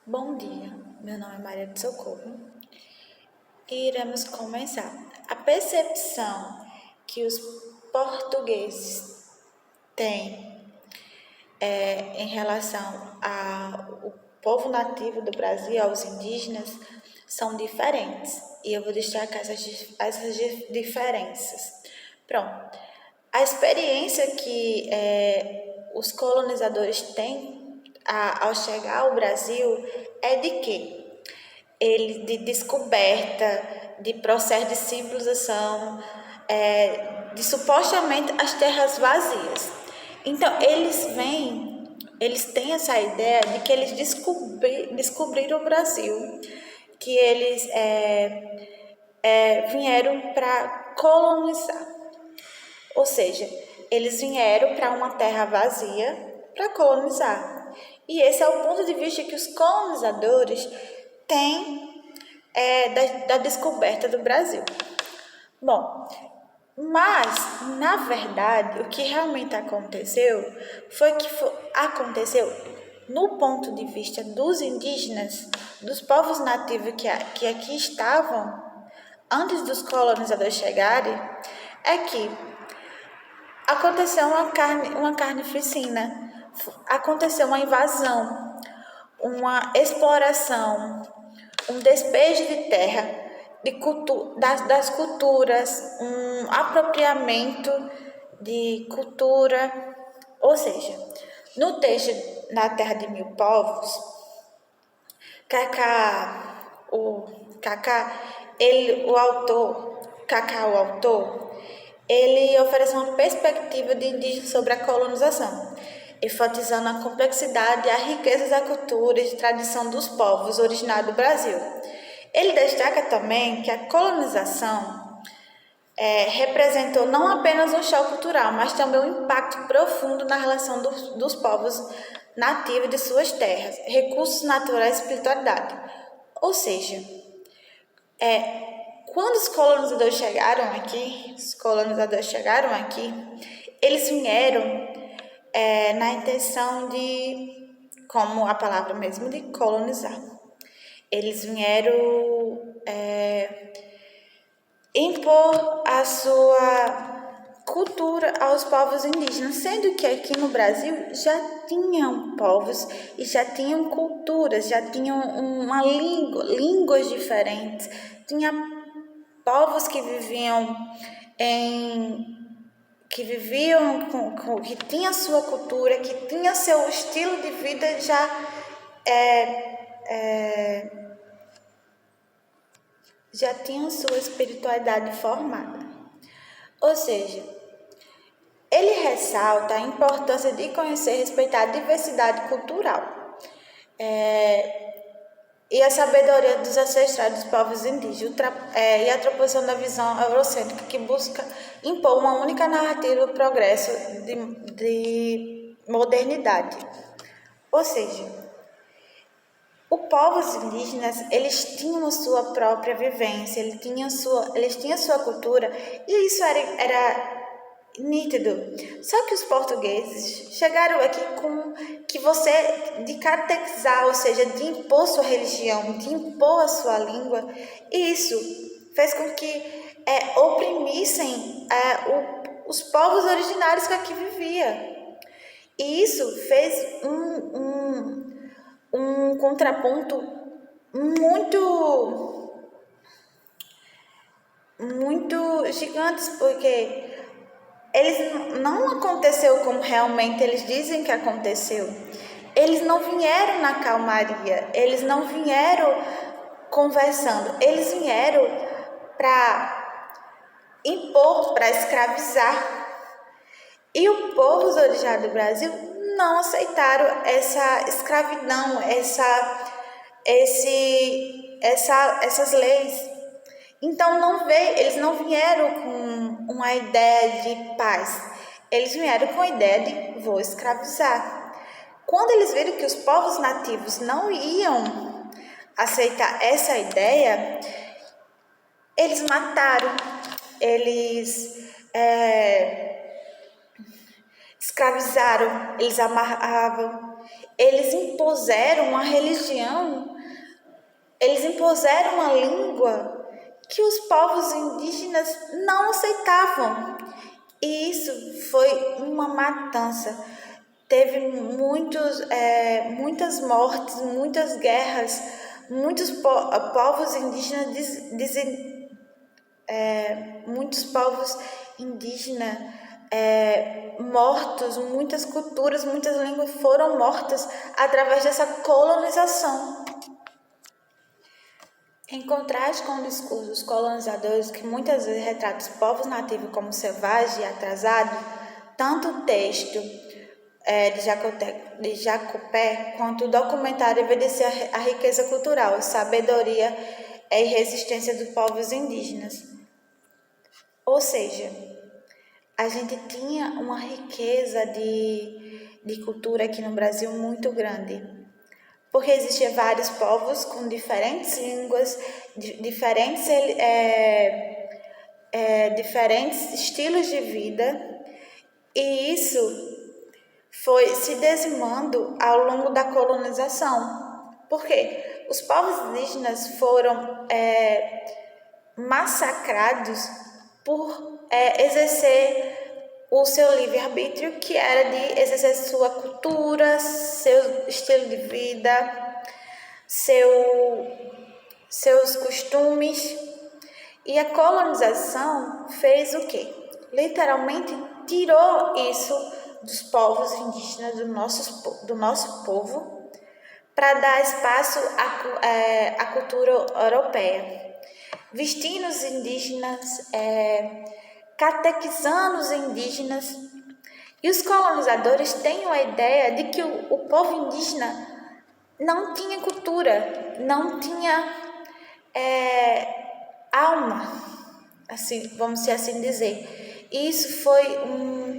Bom dia, meu nome é Maria de Socorro e iremos começar. A percepção que os portugueses têm em relação ao povo nativo do Brasil, aos indígenas, são diferentes. E eu vou destacar essas diferenças. Pronto. A experiência que os colonizadores têm ao chegar ao Brasil é de quê? De descoberta, de processo de civilização, de supostamente as terras vazias. Então, eles têm essa ideia de que eles descobriram o Brasil, que eles vieram para colonizar. Ou seja, eles vieram para uma terra vazia para colonizar. E esse é o ponto de vista que os colonizadores têm da descoberta do Brasil. Bom, mas, na verdade, o que realmente aconteceu aconteceu no ponto de vista dos indígenas, dos povos nativos que aqui estavam antes dos colonizadores chegarem, é que aconteceu uma carnificina, aconteceu uma invasão, uma exploração, um despejo de terra, das culturas, um apropriamento de cultura. Ou seja, no texto Na Terra de Mil Povos, Kaká, o autor, ele oferece uma perspectiva de indígena sobre a colonização, enfatizando a complexidade e a riqueza da cultura e tradição dos povos originários do Brasil. Ele destaca também que a colonização representou não apenas um choque cultural, mas também um impacto profundo na relação dos povos nativos de suas terras, recursos naturais e espiritualidade. Ou seja, quando os colonizadores chegaram aqui, eles vieram na intenção de, como a palavra mesmo, de colonizar. Eles vieram impor a sua cultura aos povos indígenas, sendo que aqui no Brasil já tinham povos e já tinham culturas, já tinham uma línguas diferentes, tinha povos que viviam que tinha sua cultura, que tinha seu estilo de vida já tinham sua espiritualidade formada. Ou seja, ele ressalta a importância de conhecer e respeitar a diversidade cultural e a sabedoria dos ancestrais dos povos indígenas e a transposição da visão eurocêntrica que busca impor uma única narrativa do progresso de modernidade. Ou seja, os povos indígenas, eles tinham sua própria vivência, eles tinham sua cultura, e isso era nítido. Só que os portugueses chegaram aqui de catequizar, ou seja, de impor sua religião, de impor a sua língua, e isso fez com que oprimissem os povos originários que aqui viviam. E isso fez um contraponto muito gigante, porque eles não aconteceu como realmente eles dizem que aconteceu. Eles não vieram na calmaria, eles não vieram conversando, eles vieram para impor, para escravizar. E o povo originário do Brasil não aceitaram essa escravidão, essas leis. Então eles não vieram com uma ideia de paz, eles vieram com a ideia de vou escravizar. Quando eles viram que os povos nativos não iam aceitar essa ideia, eles mataram, eles escravizaram, eles amarravam, eles impuseram uma religião, eles impuseram uma língua que os povos indígenas não aceitavam. E isso foi uma matança. Teve muitas mortes, muitas guerras, muitos povos indígenas muitos povos indígenas mortos, muitas culturas, muitas línguas foram mortas através dessa colonização. Em contraste com o discurso dos colonizadores, que muitas vezes retrata os povos nativos como selvagem e atrasado, tanto o texto de Jacopé quanto o documentário evidencia a riqueza cultural, sabedoria e resistência dos povos indígenas. Ou seja, a gente tinha uma riqueza de cultura aqui no Brasil muito grande, porque existiam vários povos com diferentes línguas, diferentes estilos de vida, e isso foi se dizimando ao longo da colonização, porque os povos indígenas foram massacrados por exercer o seu livre-arbítrio, que era de exercer sua cultura, seu estilo de vida, seus costumes. E a colonização fez o quê? Literalmente tirou isso dos povos indígenas, do nosso povo, para dar espaço à cultura europeia. Vestindo os indígenas, catequizando os indígenas. E os colonizadores têm a ideia de que o povo indígena não tinha cultura, não tinha alma, assim, vamos assim dizer. E isso foi um